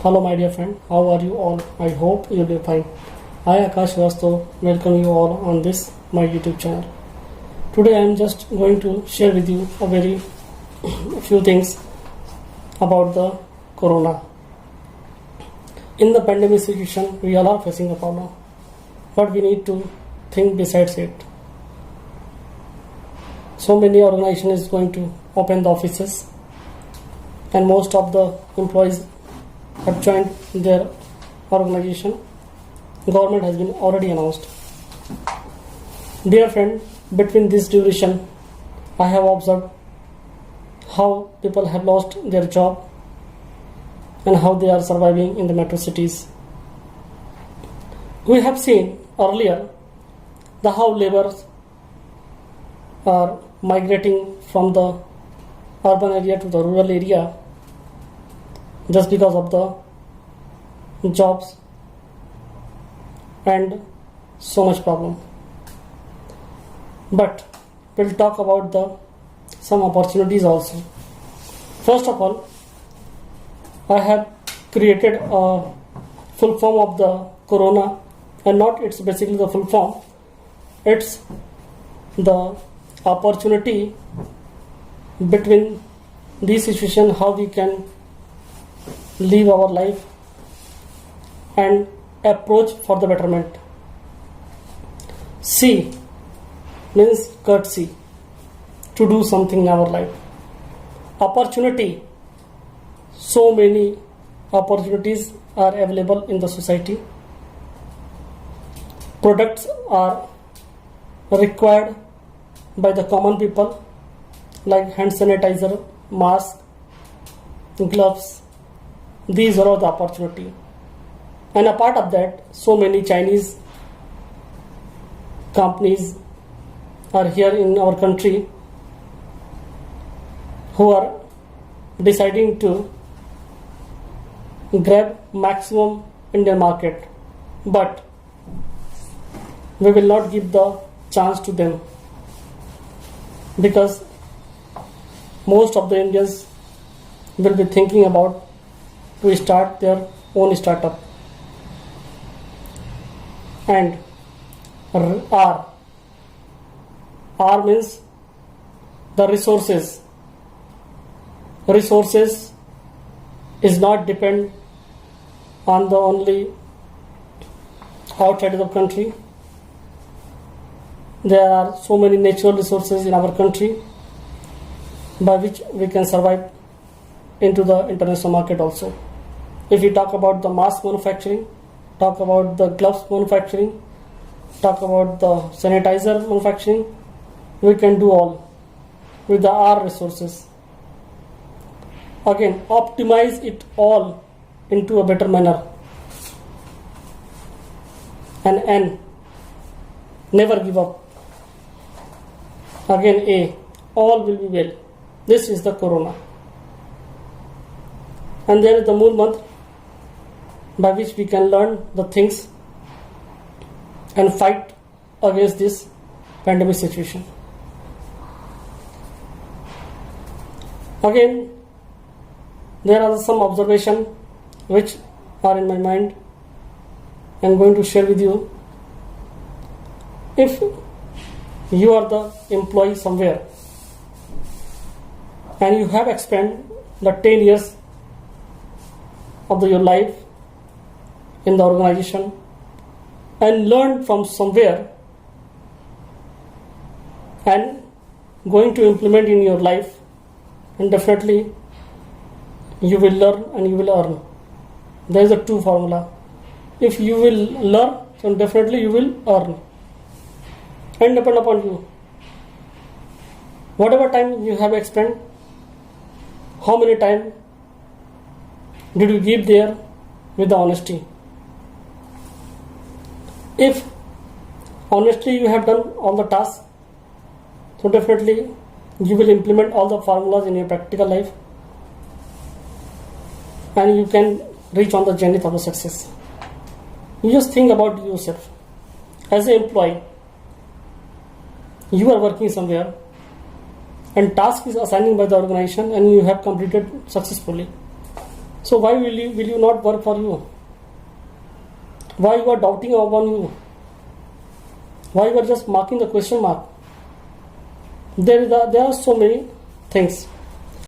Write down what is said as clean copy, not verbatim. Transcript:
Hello, my dear friend. How are you all? I hope you'll be fine. I, Akash Vasto, welcome you all on this my YouTube channel. Today, I am just going to share with you a very few things about the corona. In the pandemic situation, we all are facing a problem, but we need to think besides it. So many organizations is going to open the offices, and most of the employees have joined their organization. Government has been already announced. Dear friend, between this duration, I have observed how people have lost their job and how they are surviving in the metro cities. We have seen earlier how laborers are migrating from the urban area to the rural area just because of the jobs and so much problem. But we'll talk about some opportunities also. First of all, I have created a full form of the corona, and not it's basically the full form, it's the opportunity between this situation, how we can live our life and approach for the betterment. C means courtesy, to do something in our life. Opportunity, so many opportunities are available in the society. Products are required by the common people like hand sanitizer, mask, gloves. These are all the opportunity. And apart of that, so many Chinese companies are here in our country who are deciding to grab maximum Indian market. But we will not give the chance to them because most of the Indians will be thinking about to start their own startup. And R means the resources. Resources is not depend on the only outside of the country. There are so many natural resources in our country by which we can survive into the international market also. If we talk about the mask manufacturing, talk about the gloves manufacturing, talk about the sanitizer manufacturing, we can do all with the R resources. Again, optimize it all into a better manner. And N, never give up. Again, A, all will be well. This is the corona. And there is the Mool Mantra, by which we can learn the things and fight against this pandemic situation. Again, there are some observations which are in my mind. I am going to share with you. If you are the employee somewhere and you have spent the 10 years of your life in the organization and learned from somewhere and going to implement in your life, and definitely you will learn and you will earn. There is a two formula. If you will learn, then definitely you will earn. And depend upon you. Whatever time you have spent, how many time did you give there with the honesty? If honestly you have done all the tasks, so definitely you will implement all the formulas in your practical life and you can reach on the journey of the success. You just think about yourself. As an employee, you are working somewhere and task is assigning by the organization and you have completed successfully. So why will you not work for you? Why you are doubting upon you? Why you are just marking the question mark? There are so many things.